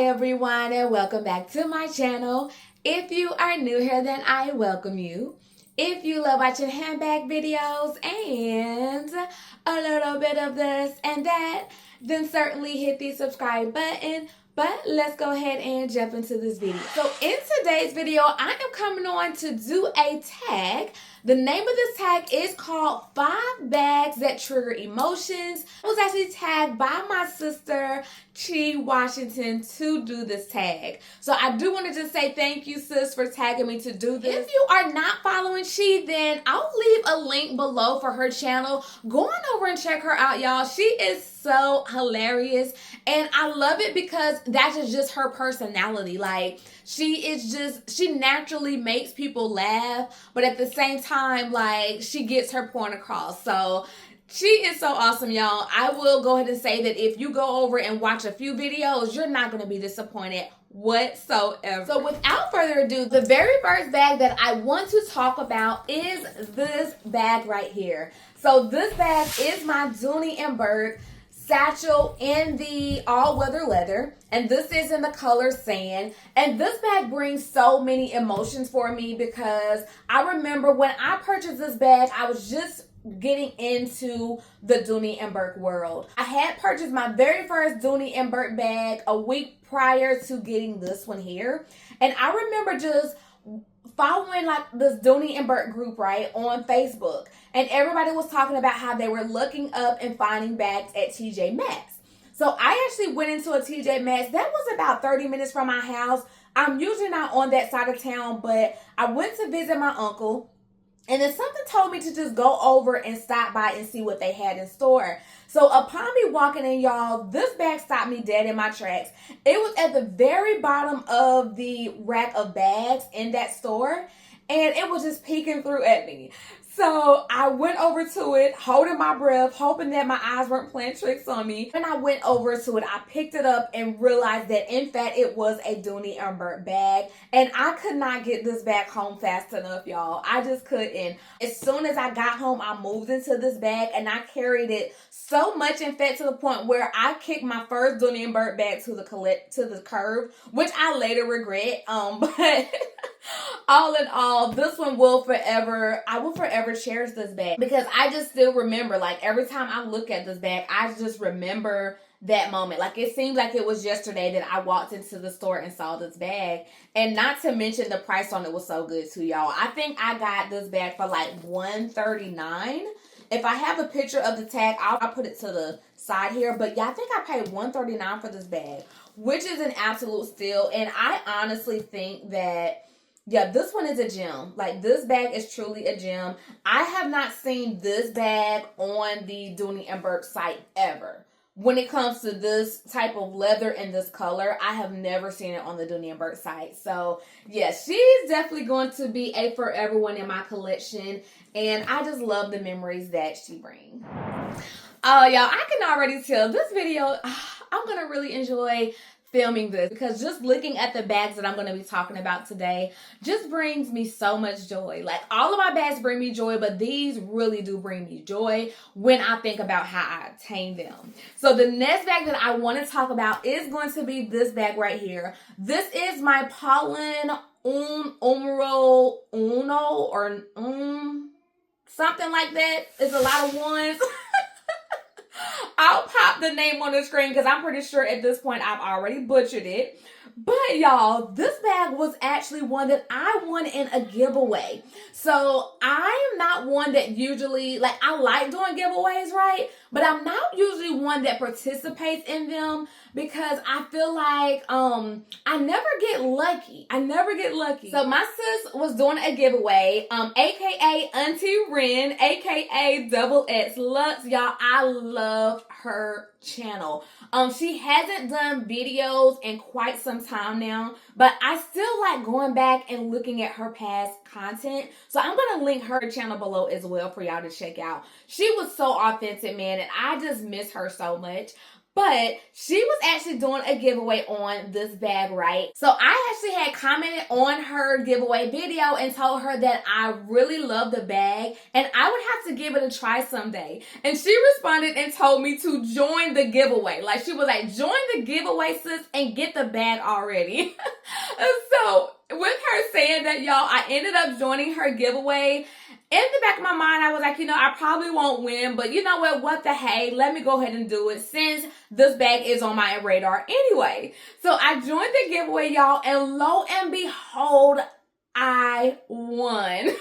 Hi everyone and welcome back to my channel. If you are new here, then I welcome you. If you love watching handbag videos and a little bit of this and that, then certainly hit the subscribe button. But let's go ahead and jump into this video. So in today's video, I am coming on to do a tag. The name of this tag is called 5 Bags That Trigger Emotions. I was actually tagged by my sister, Chi Washington, to do this tag. So I do want to just say thank you, sis, for tagging me to do this. If you are not following Chi, then I'll leave a link below for her channel. Go on over and check her out, y'all. She is so hilarious, and I love it because that is just her personality. Like, she naturally makes people laugh, but at the same time, like, she gets her point across. So she is so awesome, y'all. I will go ahead and say that if you go over and watch a few videos, you're not going to be disappointed whatsoever. So without further ado, the very first bag that I want to talk about is this bag right here. So this bag is my Dooney Bourke Satchel in the all-weather leather, and this is in the color sand. And this bag brings so many emotions for me because I remember when I purchased this bag, I was just getting into the Dooney Bourke world. I had purchased my very first Dooney Bourke bag a week prior to getting this one here, and I remember just following like this Dooney Bourke group, right, on Facebook, and everybody was talking about how they were looking up and finding bags at TJ Maxx. So I actually went into a TJ Maxx that was about 30 minutes from my house. I'm usually not on that side of town, but I went to visit my uncle, and then something told me to just go over and stop by and see what they had in store. So upon me walking in, y'all, this bag stopped me dead in my tracks. It was at the very bottom of the rack of bags in that store, and it was just peeking through at me. So I went over to it, holding my breath, hoping that my eyes weren't playing tricks on me. When I went over to it, I picked it up and realized that, in fact, it was a Dooney Bourke bag. And I could not get this bag home fast enough, y'all. I just couldn't. As soon as I got home, I moved into this bag and I carried it so much, in fact, to the point where I kicked my first Dooney Bourke bag to the curb, which I later regret. But all in all, this one I will forever cherish this bag because I just still remember, like, every time I look at this bag, I just remember that moment. Like, it seems like it was yesterday that I walked into the store and saw this bag. And not to mention the price on it was so good too, y'all. I think I got this bag for like $139. If I have a picture of the tag, I'll put it to the side here. But yeah, I think I paid $139 for this bag, which is an absolute steal. And I honestly think that, yeah, this one is a gem. Like, this bag is truly a gem. I have not seen this bag on the Dooney Bourke site ever. When it comes to this type of leather and this color, I have never seen it on the Dooney Bourke site. So, yeah, she's definitely going to be a forever one in my collection. And I just love the memories that she brings. Oh, y'all, I can already tell this video, I'm going to really enjoy filming this because just looking at the bags that I'm going to be talking about today just brings me so much joy. Like, all of my bags bring me joy, but these really do bring me joy when I think about how I obtained them. So the next bag that I want to talk about is going to be this bag right here. This is my Polène Numero Uno or something like that. It's a lot of ones. I'll pop the name on the screen because I'm pretty sure at this point I've already butchered it. But y'all, this bag was actually one that I won in a giveaway. So I am not one that usually, like, I like doing giveaways, right? But I'm not usually one that participates in them because I feel like I never get lucky. So my sis was doing a giveaway, aka Auntie Ren, aka Double X Lux. Y'all, I love her channel. She hasn't done videos in quite some time now, but I still like going back and looking at her past content. So I'm gonna link her channel below as well for y'all to check out. She was so authentic, man, and I just miss her so much. But she was actually doing a giveaway on this bag, right? So I actually had commented on her giveaway video and told her that I really love the bag and I would have to give it a try someday. And she responded and told me to join the giveaway. Like, she was like, join the giveaway, sis, and get the bag already. So with her saying that, y'all, I ended up joining her giveaway. In the back of my mind, I was like, I probably won't win, but you know what the hey, let me go ahead and do it since this bag is on my radar anyway. So I joined the giveaway, y'all, and lo and behold, I won.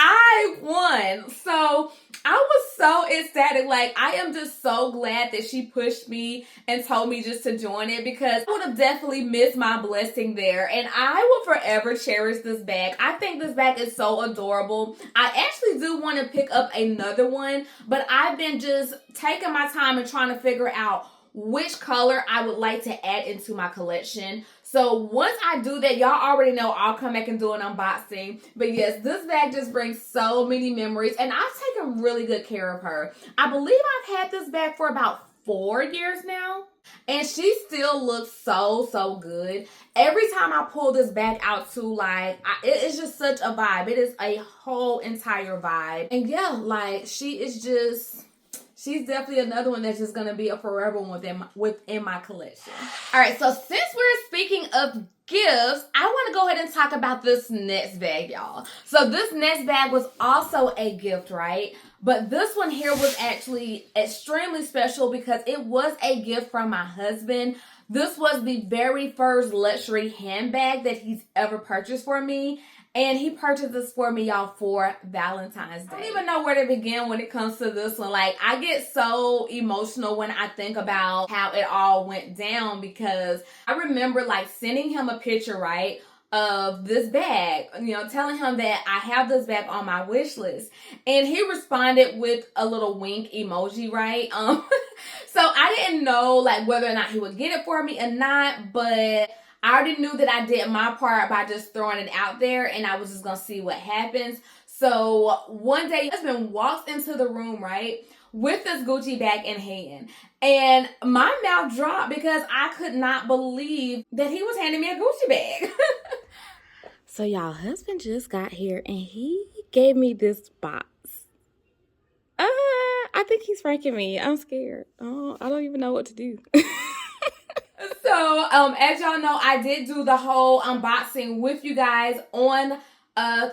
I won. So I was so ecstatic. Like, I am just so glad that she pushed me and told me just to join it, because I would have definitely missed my blessing there. And I will forever cherish this bag. I think this bag is so adorable. I actually do want to pick up another one, but I've been just taking my time and trying to figure out which color I would like to add into my collection. So once I do that, y'all already know I'll come back and do an unboxing. But yes, this bag just brings so many memories, and I've taken really good care of her. I believe I've had this bag for about 4 years now, and she still looks so good. Every time I pull this bag out too, like, it's just such a vibe. It is a whole entire vibe. And yeah, like, she's definitely another one that's just going to be a forever one within my collection. All right, so since we're speaking of gifts, I want to go ahead and talk about this next bag, y'all. So this next bag was also a gift, right? But this one here was actually extremely special because it was a gift from my husband. This was the very first luxury handbag that he's ever purchased for me. And he purchased this for me, y'all, for Valentine's Day. I don't even know where to begin when it comes to this one. Like, I get so emotional when I think about how it all went down, because I remember, like, sending him a picture, right, of this bag, telling him that I have this bag on my wish list. And he responded with a little wink emoji, right? So I didn't know, like, whether or not he would get it for me or not, but I already knew that I did my part by just throwing it out there, and I was just going to see what happens. So one day, my husband walks into the room, right, with this Gucci bag in hand. And my mouth dropped because I could not believe that he was handing me a Gucci bag. So y'all, husband just got here, and he gave me this box. I think he's pranking me. I'm scared. Oh, I don't even know what to do. So, as y'all know, I did do the whole unboxing with you guys on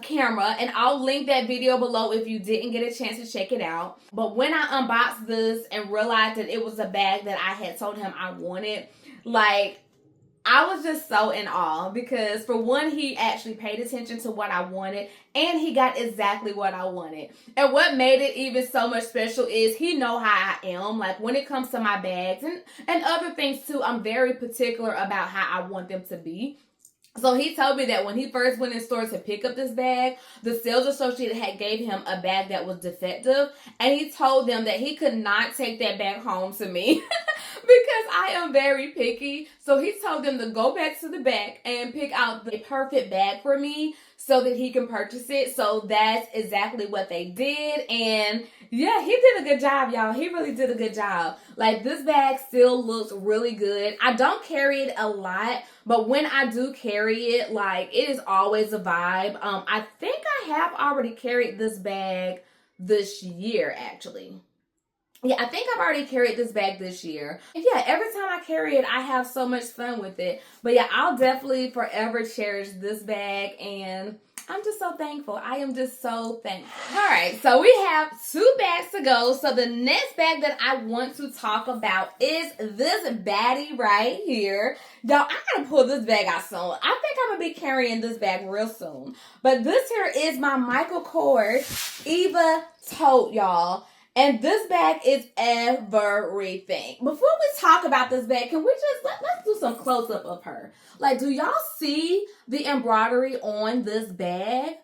camera, and I'll link that video below if you didn't get a chance to check it out. But when I unboxed this and realized that it was a bag that I had told him I wanted, like, I was just so in awe, because for one, he actually paid attention to what I wanted, and he got exactly what I wanted. And what made it even so much special is he know how I am. Like, when it comes to my bags and other things too, I'm very particular about how I want them to be. So he told me that when he first went in store to pick up this bag, the sales associate had gave him a bag that was defective, and he told them that he could not take that bag home to me because I am very picky. So he told them to go back to the back and pick out the perfect bag for me so that he can purchase it. So that's exactly what they did. And yeah, he did a good job, y'all. He really did a good job. Like, this bag still looks really good. I don't carry it a lot, but when I do carry it, like, it is always a vibe. I think I have already carried this bag this year, actually. Yeah, I think I've already carried this bag this year. And yeah, every time I carry it, I have so much fun with it. But yeah, I'll definitely forever cherish this bag, and I'm just so thankful. I am just so thankful. All right, so we have 2 bags to go. So the next bag that I want to talk about is this baddie right here. Y'all, I gotta pull this bag out soon. I think I'm gonna be carrying this bag real soon. But this here is my Kors Eva Tote, y'all. And this bag is everything. Before we talk about this bag, can we just, let's do some close-up of her. Like, do y'all see the embroidery on this bag?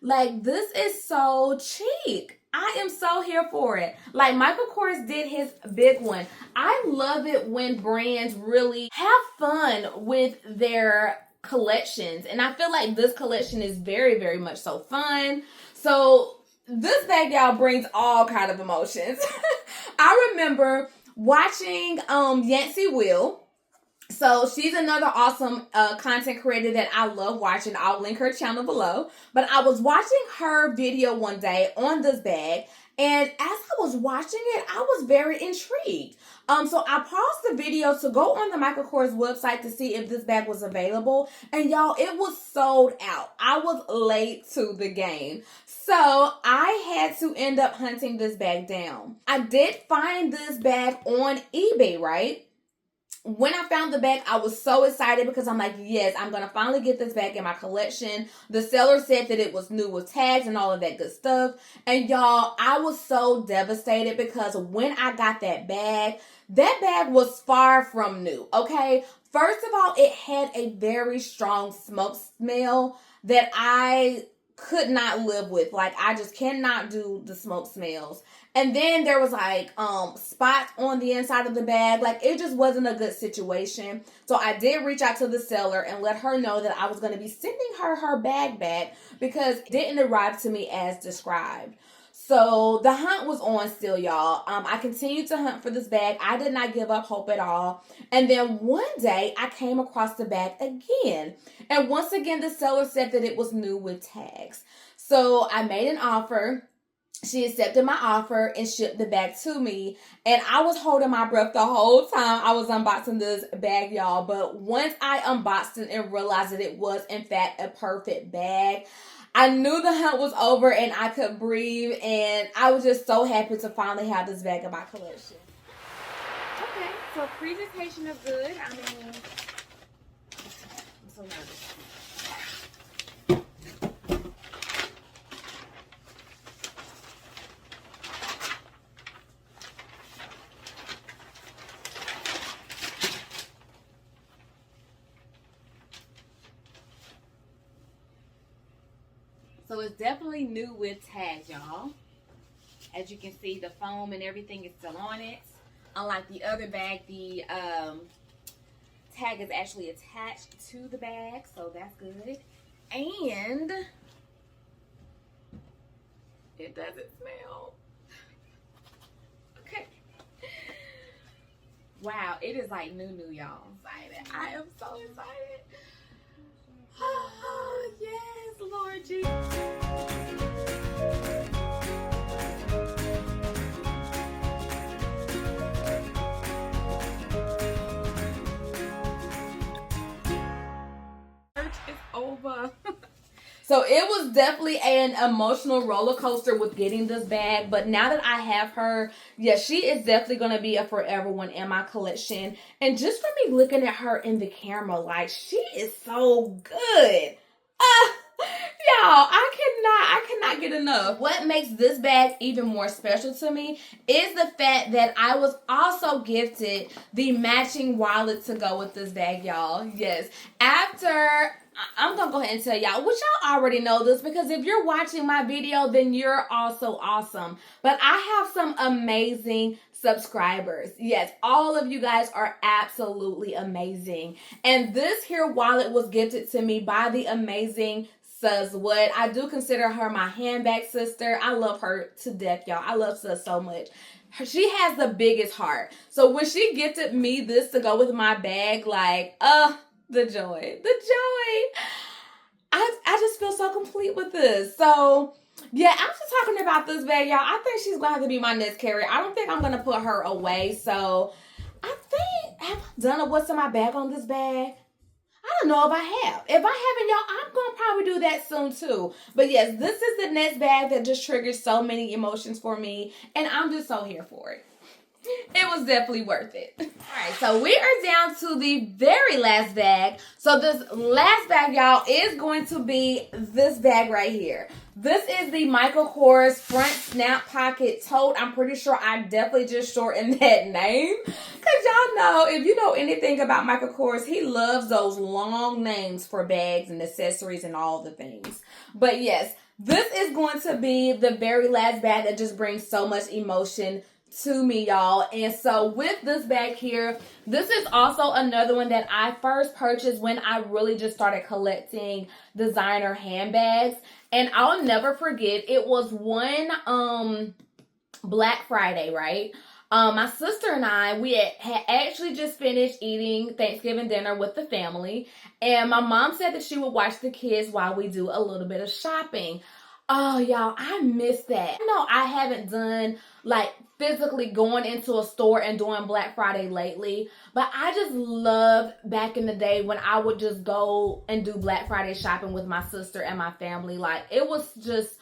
Like, this is so chic. I am so here for it. Like, Michael Kors did his big one. I love it when brands really have fun with their collections. And I feel like this collection is very, very much so fun. So this bag, y'all, brings all kind of emotions. I remember watching Yancey Will. So she's another awesome content creator that I love watching. I'll link her channel below. But I was watching her video one day on this bag, and as I was watching it, I was very intrigued. So I paused the video to go on the Michael Kors website to see if this bag was available. And y'all, it was sold out. I was late to the game. So I had to end up hunting this bag down. I did find this bag on eBay, right? When I found the bag, I was so excited because I'm like, yes, I'm going to finally get this bag in my collection. The seller said that it was new with tags and all of that good stuff. And y'all, I was so devastated because when I got that bag was far from new, okay? First of all, it had a very strong smoke smell that I could not live with. Like, I just cannot do the smoke smells. And then there was like spots on the inside of the bag. Like, it just wasn't a good situation. So I did reach out to the seller and let her know that I was going to be sending her bag back because it didn't arrive to me as described. So the hunt was on still, y'all. I continued to hunt for this bag. I did not give up hope at all. And then one day I came across the bag again. And once again, the seller said that it was new with tags. So I made an offer. She accepted my offer and shipped the bag to me. And I was holding my breath the whole time I was unboxing this bag, y'all. But once I unboxed it and realized that it was, in fact, a perfect bag, I knew the hunt was over and I could breathe. And I was just so happy to finally have this bag in my collection. Okay, so presentation is good. I mean, I'm so nervous. So it's definitely new with tags, y'all. As you can see, the foam and everything is still on it. Unlike the other bag, the tag is actually attached to the bag, so that's good. And it doesn't smell. Okay. Wow, it is like new, y'all. I am so excited. Oh, yes, Lord Jesus. Church is over. So it was definitely an emotional roller coaster with getting this bag. But now that I have her, yeah, she is definitely going to be a forever one in my collection. And just for me looking at her in the camera, like, she is so good. Y'all, I cannot get enough. What makes this bag even more special to me is the fact that I was also gifted the matching wallet to go with this bag, y'all. Yes. After... I'm going to go ahead and tell y'all, which y'all already know this, because if you're watching my video, then you're also awesome. But I have some amazing subscribers. Yes, all of you guys are absolutely amazing. And this here wallet was gifted to me by the amazing Sus Wood. I do consider her my handbag sister. I love her to death, y'all. I love Sus so much. She has the biggest heart. So when she gifted me this to go with my bag, like, the joy. I just feel so complete with this. So, yeah, I'm just talking about this bag, y'all. I think she's going to have to be my next carrier. I don't think I'm going to put her away. So, I think, have I done a what's in my bag on this bag? I don't know if I have. If I haven't, y'all, I'm going to probably do that soon, too. But, yes, this is the next bag that just triggers so many emotions for me. And I'm just so here for it. It was definitely worth it. All right, so we are down to the very last bag. So this last bag, y'all, is going to be this bag right here. This is the Michael Kors front snap pocket tote. I'm pretty sure I definitely just shortened that name. Because y'all know, if you know anything about Michael Kors, he loves those long names for bags and accessories and all the things. But yes, this is going to be the very last bag that just brings so much emotion to me, y'all. And so with this bag here, this is also another one that I first purchased when I really just started collecting designer handbags. And I'll never forget, it was one Black Friday, right? My sister and I, we had actually just finished eating Thanksgiving dinner with the family, and my mom said that she would watch the kids while we do a little bit of shopping. Oh, y'all, I miss that. I know I haven't done like physically going into a store and doing Black Friday lately, but I just loved back in the day when I would just go and do Black Friday shopping with my sister and my family. Like, it was just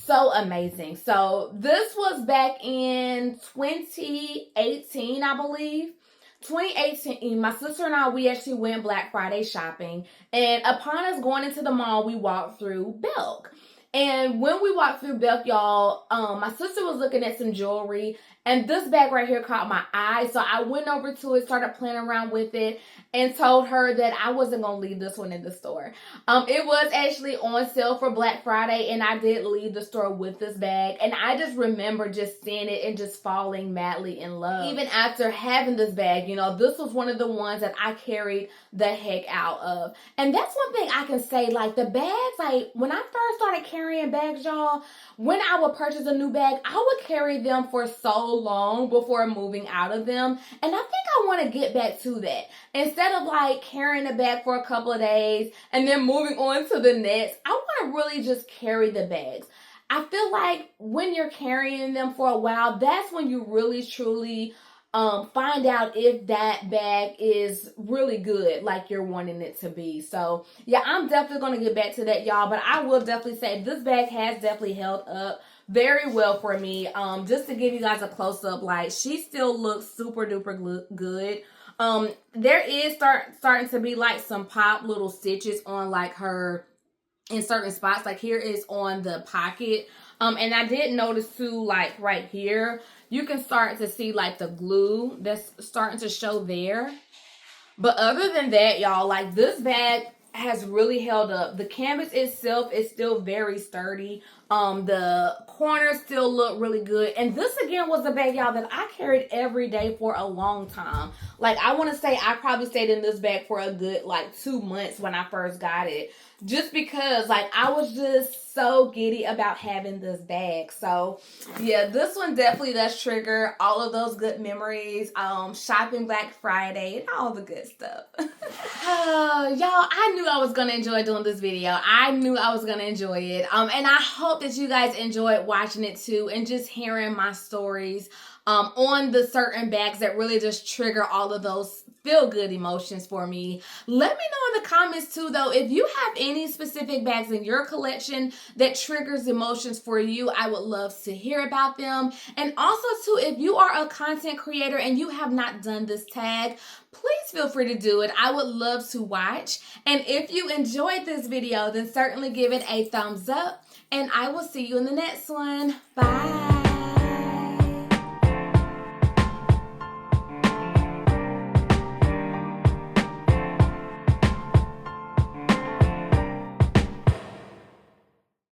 so amazing. So this was back in 2018, I believe. 2018, my sister and I, we actually went Black Friday shopping. And upon us going into the mall, we walked through Belk. And when we walked through Belk, y'all, my sister was looking at some jewelry, and this bag right here caught my eye. So I went over to it, started playing around with it, and told her that I wasn't going to leave this one in the store. It was actually on sale for Black Friday, and I did leave the store with this bag. And I just remember just seeing it and just falling madly in love. Even after having this bag, you know, this was one of the ones that I carried the heck out of. And that's one thing I can say, like the bags, like when I first started carrying bags, y'all, when I would purchase a new bag, I would carry them for so long before moving out of them. And I think I want to get back to that. Instead of like carrying a bag for a couple of days and then moving on to the next, I want to really just carry the bags. I feel like when you're carrying them for a while, that's when you really truly find out if that bag is really good, like you're wanting it to be. So yeah, I'm definitely going to get back to that, y'all. But I will definitely say this bag has definitely held up very well for me. Just to give you guys a close-up, like she still looks super duper good. There is starting to be like some pop little stitches on like her in certain spots. Like here is on the pocket. And I did notice too, like right here, you can start to see like the glue that's starting to show there. But other than that, y'all, like this bag has really held up. The canvas itself is still very sturdy. The corners still look really good. And this again was a bag, y'all, that I carried every day for a long time. Like I want to say I probably stayed in this bag for a good like 2 months when I first got it. Just because like I was just so giddy about having this bag. So yeah, this one definitely does trigger all of those good memories. Shopping Black Friday and all the good stuff. Y'all, I knew I was gonna enjoy doing this video. I knew I was gonna enjoy it. And I hope that you guys enjoyed watching it too and just hearing my stories on the certain bags that really just trigger all of those feel-good emotions for me. Let me know in the comments too, though, if you have any specific bags in your collection that triggers emotions for you. I would love to hear about them. And also too, if you are a content creator and you have not done this tag, please feel free to do it. I would love to watch. And if you enjoyed this video, then certainly give it a thumbs up. And I will see you in the next one. Bye.